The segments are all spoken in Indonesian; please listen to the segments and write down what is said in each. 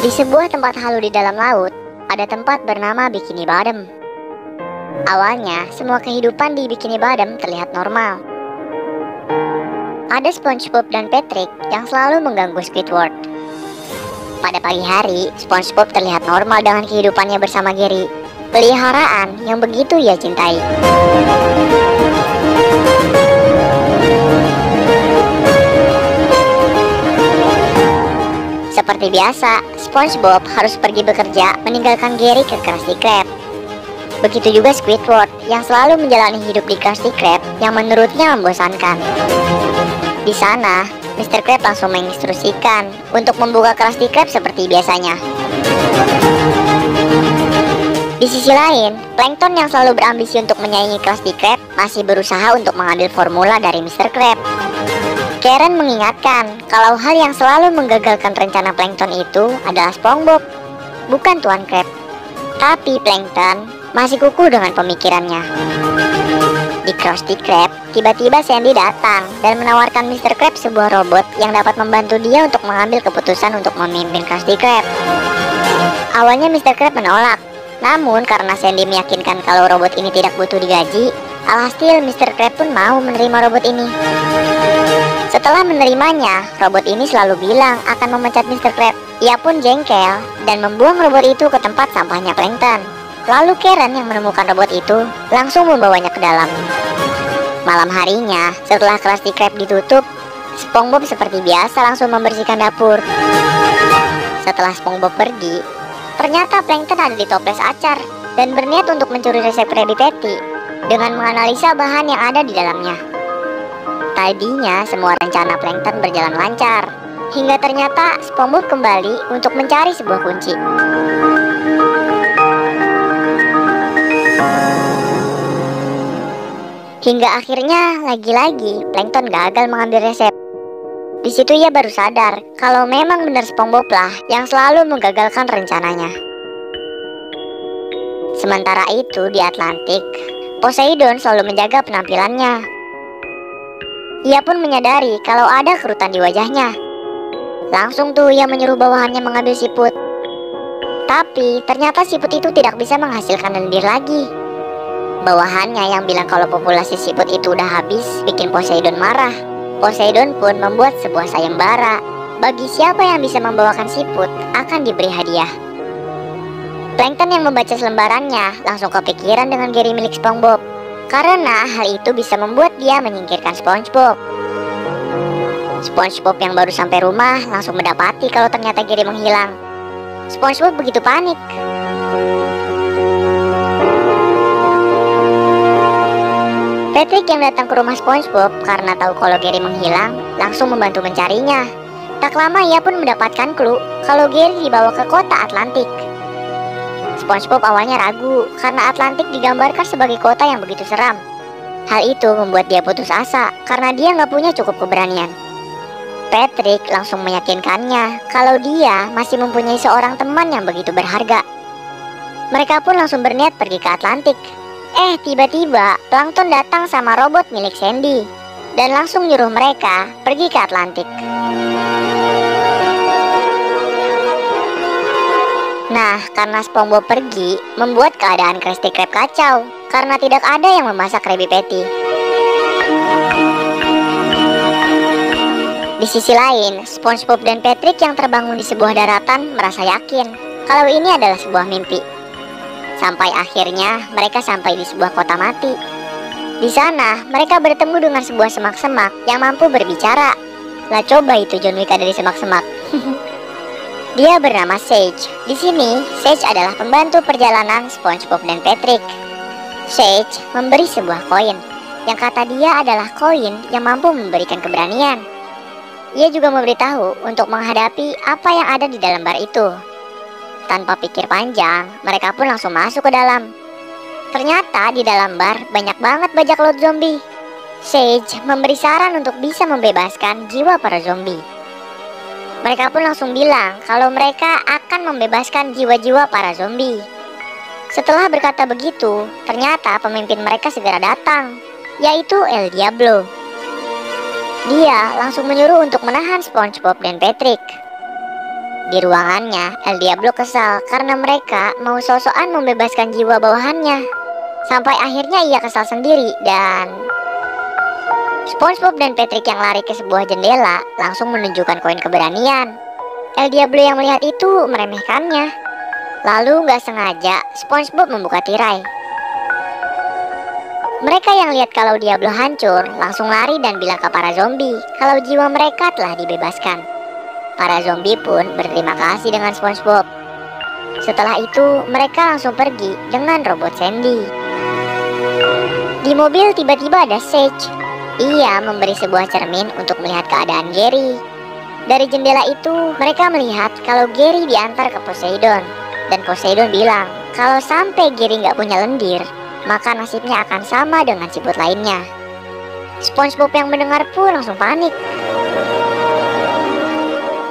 Di sebuah tempat halu di dalam laut, ada tempat bernama Bikini Bottom. Awalnya, semua kehidupan di Bikini Bottom terlihat normal. Ada SpongeBob dan Patrick yang selalu mengganggu Squidward. Pada pagi hari, SpongeBob terlihat normal dengan kehidupannya bersama Gary, peliharaan yang begitu ia cintai. Seperti biasa, SpongeBob harus pergi bekerja meninggalkan Gary ke Krusty Krab. Begitu juga Squidward yang selalu menjalani hidup di Krusty Krab yang menurutnya membosankan. Di sana, Mr. Krab langsung menginstruksikan untuk membuka Krusty Krab seperti biasanya. Di sisi lain, Plankton yang selalu berambisi untuk menyaingi Krusty Krab masih berusaha untuk mengambil formula dari Mr. Krab. Karen mengingatkan kalau hal yang selalu menggagalkan rencana Plankton itu adalah SpongeBob, bukan Tuan Krab. Tapi Plankton masih kukuh dengan pemikirannya. Di Krusty Krab, tiba-tiba Sandy datang dan menawarkan Mr. Krab sebuah robot yang dapat membantu dia untuk mengambil keputusan untuk memimpin Krusty Krab. Awalnya Mr. Krab menolak, namun karena Sandy meyakinkan kalau robot ini tidak butuh digaji, alhasil Mr. Krab pun mau menerima robot ini. Setelah menerimanya, robot ini selalu bilang akan memecat Mr. Krab. Ia pun jengkel dan membuang robot itu ke tempat sampahnya Plankton. Lalu Karen yang menemukan robot itu langsung membawanya ke dalam. Malam harinya, setelah Krusty Krab ditutup, SpongeBob seperti biasa langsung membersihkan dapur. Setelah SpongeBob pergi, ternyata Plankton ada di toples acar dan berniat untuk mencuri resep Krabby Patty dengan menganalisa bahan yang ada di dalamnya. Tadinya semua rencana Plankton berjalan lancar, hingga ternyata SpongeBob kembali untuk mencari sebuah kunci. Hingga akhirnya lagi-lagi Plankton gagal mengambil resep. Di situ ia baru sadar kalau memang benar SpongeBob lah yang selalu menggagalkan rencananya. Sementara itu di Atlantik, Poseidon selalu menjaga penampilannya. Ia pun menyadari kalau ada kerutan di wajahnya. Langsung tuh ia menyuruh bawahannya mengambil siput. Tapi ternyata siput itu tidak bisa menghasilkan lendir lagi. Bawahannya yang bilang kalau populasi siput itu udah habis bikin Poseidon marah. Poseidon pun membuat sebuah sayembara. Bagi siapa yang bisa membawakan siput akan diberi hadiah. Plankton yang membaca selembarannya langsung kepikiran dengan Gary milik SpongeBob, karena hal itu bisa membuat dia menyingkirkan SpongeBob. SpongeBob yang baru sampai rumah langsung mendapati kalau ternyata Gary menghilang. SpongeBob begitu panik. Patrick yang datang ke rumah SpongeBob karena tahu kalau Gary menghilang langsung membantu mencarinya. Tak lama ia pun mendapatkan clue kalau Gary dibawa ke kota Atlantik. SpongeBob awalnya ragu karena Atlantik digambarkan sebagai kota yang begitu seram. Hal itu membuat dia putus asa karena dia nggak punya cukup keberanian. Patrick langsung meyakinkannya kalau dia masih mempunyai seorang teman yang begitu berharga. Mereka pun langsung berniat pergi ke Atlantik. Tiba-tiba Plankton datang sama robot milik Sandy dan langsung nyuruh mereka pergi ke Atlantik. Nah, karena SpongeBob pergi, membuat keadaan Krusty Krab kacau karena tidak ada yang memasak Krabby Patty. Di sisi lain, SpongeBob dan Patrick yang terbangun di sebuah daratan merasa yakin kalau ini adalah sebuah mimpi. Sampai akhirnya mereka sampai di sebuah kota mati. Di sana, mereka bertemu dengan sebuah semak-semak yang mampu berbicara. Lah coba itu John Wick ada di semak-semak. Dia bernama Sage. Di sini, Sage adalah pembantu perjalanan SpongeBob dan Patrick. Sage memberi sebuah koin, yang kata dia adalah koin yang mampu memberikan keberanian. Ia juga memberitahu untuk menghadapi apa yang ada di dalam bar itu. Tanpa pikir panjang, mereka pun langsung masuk ke dalam. Ternyata di dalam bar banyak banget bajak laut zombie. Sage memberi saran untuk bisa membebaskan jiwa para zombie. Mereka pun langsung bilang kalau mereka akan membebaskan jiwa-jiwa para zombie. Setelah berkata begitu, ternyata pemimpin mereka segera datang, yaitu El Diablo. Dia langsung menyuruh untuk menahan SpongeBob dan Patrick. Di ruangannya, El Diablo kesal karena mereka mau sok-sokan membebaskan jiwa bawahannya. Sampai akhirnya ia kesal sendiri dan SpongeBob dan Patrick yang lari ke sebuah jendela langsung menunjukkan koin keberanian. El Diablo yang melihat itu meremehkannya. Lalu nggak sengaja SpongeBob membuka tirai. Mereka yang lihat kalau Diablo hancur langsung lari dan bilang ke para zombie kalau jiwa mereka telah dibebaskan. Para zombie pun berterima kasih dengan SpongeBob. Setelah itu mereka langsung pergi dengan robot Sandy. Di mobil tiba-tiba ada Sage. Ia memberi sebuah cermin untuk melihat keadaan Gary. Dari jendela itu mereka melihat kalau Gary diantar ke Poseidon. Dan Poseidon bilang kalau sampai Gary nggak punya lendir, maka nasibnya akan sama dengan siput lainnya. SpongeBob yang mendengar pun langsung panik.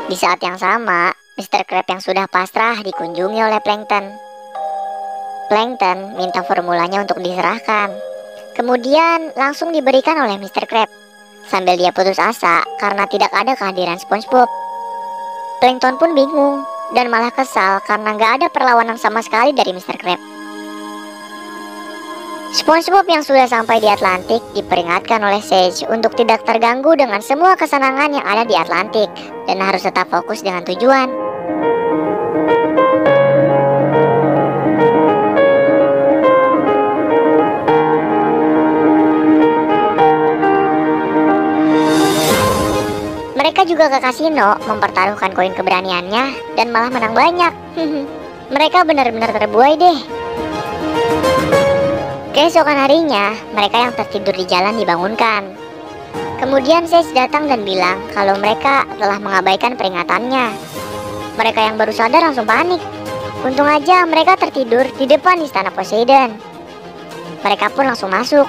Di saat yang sama, Mr. Krab yang sudah pasrah dikunjungi oleh Plankton. Plankton minta formulanya untuk diserahkan. Kemudian langsung diberikan oleh Mr. Krab. Sambil dia putus asa karena tidak ada kehadiran SpongeBob. Plankton pun bingung dan malah kesal karena nggak ada perlawanan sama sekali dari Mr. Krab. SpongeBob yang sudah sampai di Atlantik diperingatkan oleh Sage untuk tidak terganggu dengan semua kesenangan yang ada di Atlantik dan harus tetap fokus dengan tujuan. Mereka juga ke kasino mempertaruhkan koin keberaniannya dan malah menang banyak. Mereka benar-benar terbuai deh. Keesokan harinya, mereka yang tertidur di jalan dibangunkan. Kemudian Sage datang dan bilang kalau mereka telah mengabaikan peringatannya. Mereka yang baru sadar langsung panik. Untung aja mereka tertidur di depan istana Poseidon. Mereka pun langsung masuk.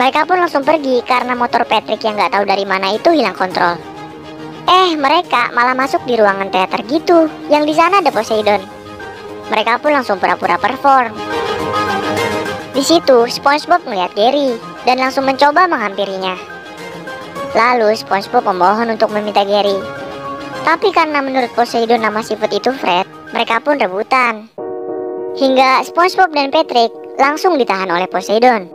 Mereka pun langsung pergi karena motor Patrick yang nggak tahu dari mana itu hilang kontrol. Mereka malah masuk di ruangan teater gitu, yang di sana ada Poseidon. Mereka pun langsung pura-pura perform. Di situ SpongeBob melihat Gary dan langsung mencoba menghampirinya. Lalu SpongeBob memohon untuk meminta Gary. Tapi karena menurut Poseidon nama siput itu Fred, mereka pun rebutan. Hingga SpongeBob dan Patrick langsung ditahan oleh Poseidon.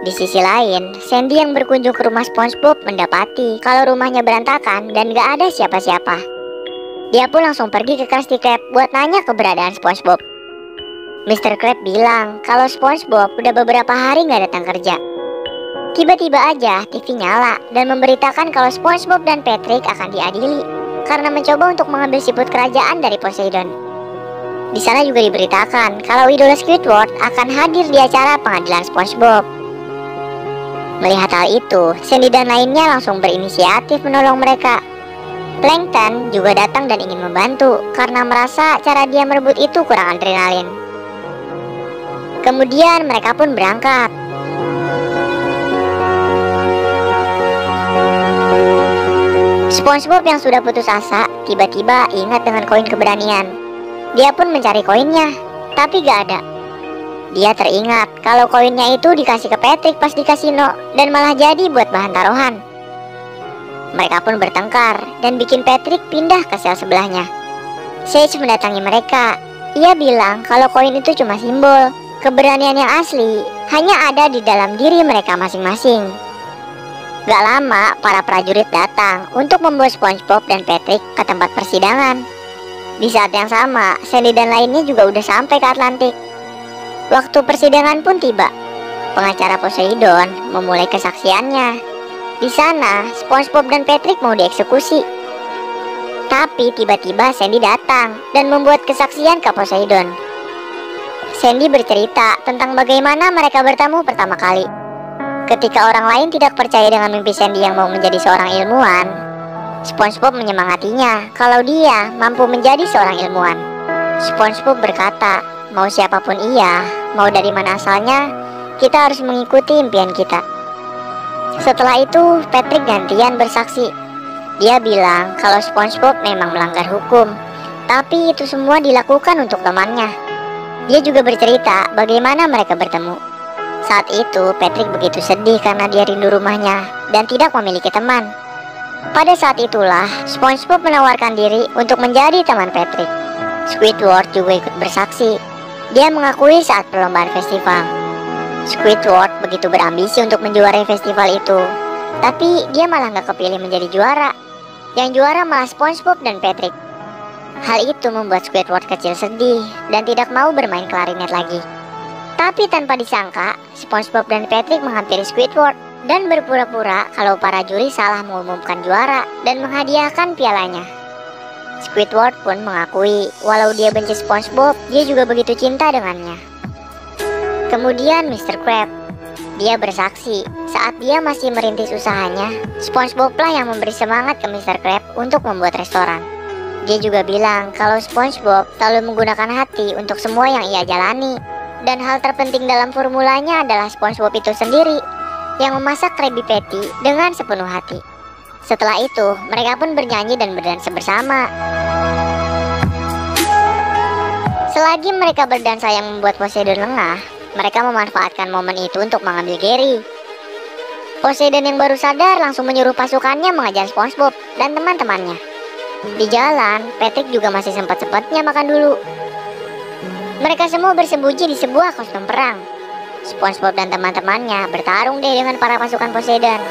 Di sisi lain, Sandy yang berkunjung ke rumah SpongeBob mendapati kalau rumahnya berantakan dan gak ada siapa-siapa. Dia pun langsung pergi ke Krusty Krab buat nanya keberadaan SpongeBob. Mr. Krab bilang kalau SpongeBob udah beberapa hari nggak datang kerja. Tiba-tiba aja TV nyala dan memberitakan kalau SpongeBob dan Patrick akan diadili karena mencoba untuk mengambil siput kerajaan dari Poseidon. Di sana juga diberitakan kalau idola Squidward akan hadir di acara pengadilan SpongeBob. Melihat hal itu, Sandy dan lainnya langsung berinisiatif menolong mereka. Plankton juga datang dan ingin membantu karena merasa cara dia merebut itu kurang adrenalin. Kemudian mereka pun berangkat. SpongeBob yang sudah putus asa tiba-tiba ingat dengan koin keberanian. Dia pun mencari koinnya, tapi gak ada. Dia teringat kalau koinnya itu dikasih ke Patrick pas di kasino dan malah jadi buat bahan taruhan. Mereka pun bertengkar dan bikin Patrick pindah ke sel sebelahnya. Sage mendatangi mereka. Ia bilang kalau koin itu cuma simbol. Keberanian yang asli hanya ada di dalam diri mereka masing-masing. Gak lama para prajurit datang untuk membawa SpongeBob dan Patrick ke tempat persidangan. Di saat yang sama, Sandy dan lainnya juga udah sampai ke Atlantik. Waktu persidangan pun tiba. Pengacara Poseidon memulai kesaksiannya. Di sana, SpongeBob dan Patrick mau dieksekusi. Tapi tiba-tiba Sandy datang dan membuat kesaksian ke Poseidon. Sandy bercerita tentang bagaimana mereka bertemu pertama kali. Ketika orang lain tidak percaya dengan mimpi Sandy yang mau menjadi seorang ilmuwan, SpongeBob menyemangatinya kalau dia mampu menjadi seorang ilmuwan. SpongeBob berkata, mau siapapun ia, mau dari mana asalnya, kita harus mengikuti impian kita. Setelah itu, Patrick gantian bersaksi. Dia bilang kalau SpongeBob memang melanggar hukum, tapi itu semua dilakukan untuk temannya. Dia juga bercerita bagaimana mereka bertemu. Saat itu, Patrick begitu sedih karena dia rindu rumahnya dan tidak memiliki teman. Pada saat itulah, SpongeBob menawarkan diri untuk menjadi teman Patrick. Squidward juga ikut bersaksi. Dia mengakui saat perlombaan festival. Squidward begitu berambisi untuk menjuarai festival itu, tapi dia malah nggak kepilih menjadi juara. Yang juara malah SpongeBob dan Patrick. Hal itu membuat Squidward kecil sedih dan tidak mau bermain klarinet lagi. Tapi tanpa disangka, SpongeBob dan Patrick menghampiri Squidward dan berpura-pura kalau para juri salah mengumumkan juara dan menghadiahkan pialanya. Squidward pun mengakui walau dia benci SpongeBob, dia juga begitu cinta dengannya. Kemudian Mr. Krabs, dia bersaksi saat dia masih merintis usahanya, SpongeBob lah yang memberi semangat ke Mr. Krabs untuk membuat restoran. Dia juga bilang kalau SpongeBob selalu menggunakan hati untuk semua yang ia jalani, dan hal terpenting dalam formulanya adalah SpongeBob itu sendiri yang memasak Krabby Patty dengan sepenuh hati. Setelah itu, mereka pun bernyanyi dan berdansa bersama. Selagi mereka berdansa yang membuat Poseidon lengah, mereka memanfaatkan momen itu untuk mengambil Gary. Poseidon yang baru sadar langsung menyuruh pasukannya mengejar SpongeBob dan teman-temannya. Di jalan, Patrick juga masih sempat-sempatnya makan dulu. Mereka semua bersembunyi di sebuah kostum perang. SpongeBob dan teman-temannya bertarung deh dengan para pasukan Poseidon.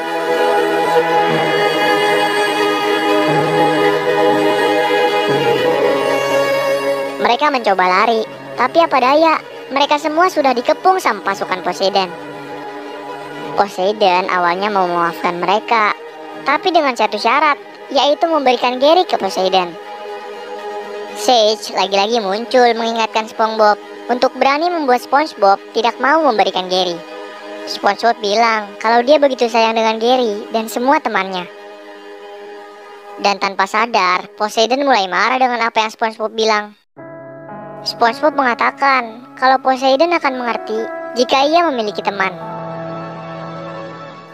Mereka mencoba lari, tapi apa daya, mereka semua sudah dikepung sama pasukan Poseidon. Poseidon awalnya mau memaafkan mereka, tapi dengan satu syarat, yaitu memberikan Gary ke Poseidon. Sage lagi-lagi muncul mengingatkan SpongeBob untuk berani membuat SpongeBob tidak mau memberikan Gary. SpongeBob bilang kalau dia begitu sayang dengan Gary dan semua temannya. Dan tanpa sadar, Poseidon mulai marah dengan apa yang SpongeBob bilang. SpongeBob mengatakan kalau Poseidon akan mengerti jika ia memiliki teman.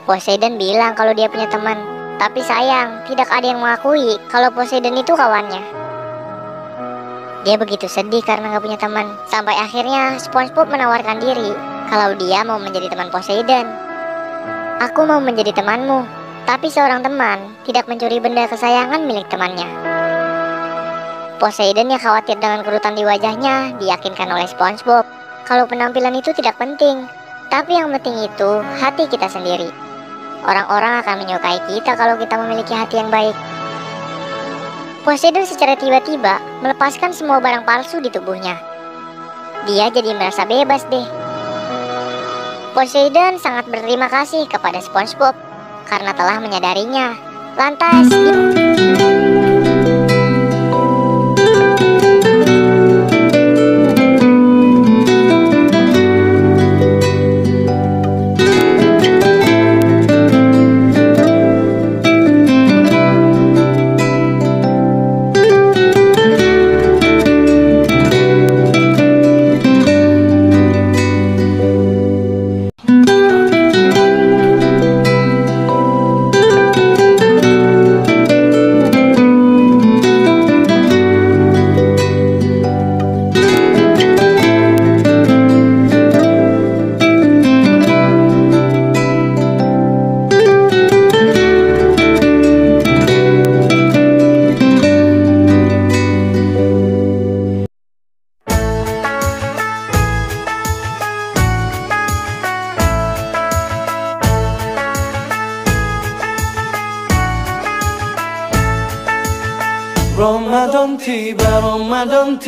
Poseidon bilang kalau dia punya teman, tapi sayang, tidak ada yang mengakui kalau Poseidon itu kawannya. Dia begitu sedih karena gak punya teman. Sampai akhirnya SpongeBob menawarkan diri kalau dia mau menjadi teman Poseidon. Aku mau menjadi temanmu, tapi seorang teman tidak mencuri benda kesayangan milik temannya. Poseidon yang khawatir dengan kerutan di wajahnya diyakinkan oleh SpongeBob kalau penampilan itu tidak penting, tapi yang penting itu hati kita sendiri. Orang-orang akan menyukai kita kalau kita memiliki hati yang baik. Poseidon secara tiba-tiba melepaskan semua barang palsu di tubuhnya. Dia jadi merasa bebas deh. Poseidon sangat berterima kasih kepada SpongeBob karena telah menyadarinya. Lantas Ramadan tiba, Ramadan tiba.